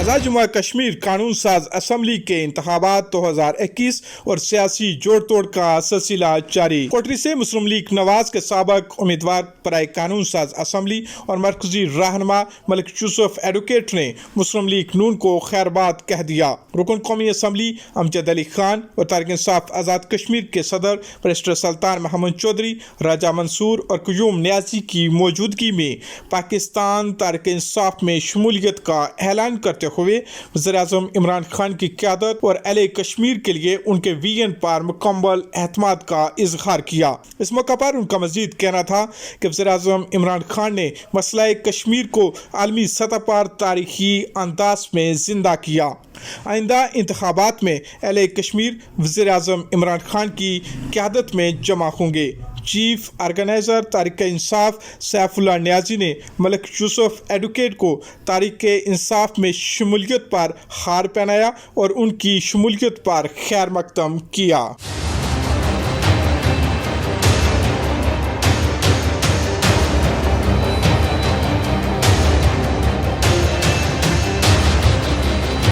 آزاد جموں کشمیر قانون ساز اسمبلی کے انتخابات 2021 اور سیاسی جوڑ توڑ کا سلسلہ جاری۔ کوٹری سے مسلم لیگ نواز کے سابق امیدوار برائے قانون ساز اسمبلی اور مرکزی رہنما ملک یوسف ایڈوکیٹ نے مسلم لیگ نون کو خیر باد کہہ دیا۔ رکن قومی اسمبلی امجد علی خان اور تحریک انصاف آزاد کشمیر کے صدر بیرسٹر سلطان محمد چودھری، راجہ منصور اور قیوم نیازی کی موجودگی میں پاکستان تحریک انصاف میں شمولیت کا اعلان کرتے ہوئے وزیر اعظم عمران خان کی قیادت اور اہل کشمیر کے لیے ان کے ویژن پر مکمل اعتماد کا اظہار کیا۔ اس موقع پر ان کا مزید کہنا تھا کہ وزیر اعظم عمران خان نے مسئلہ کشمیر کو عالمی سطح پر تاریخی انداز میں زندہ کیا۔ آئندہ انتخابات میں اہل کشمیر وزیر اعظم عمران خان کی قیادت میں جمع ہوں گے۔ چیف آرگنائزر تحریک انصاف سیف اللہ نیازی نے ملک یوسف ایڈوکیٹ کو تحریک انصاف میں شمولیت پر ہار پہنایا اور ان کی شمولیت پر خیر مقدم کیا۔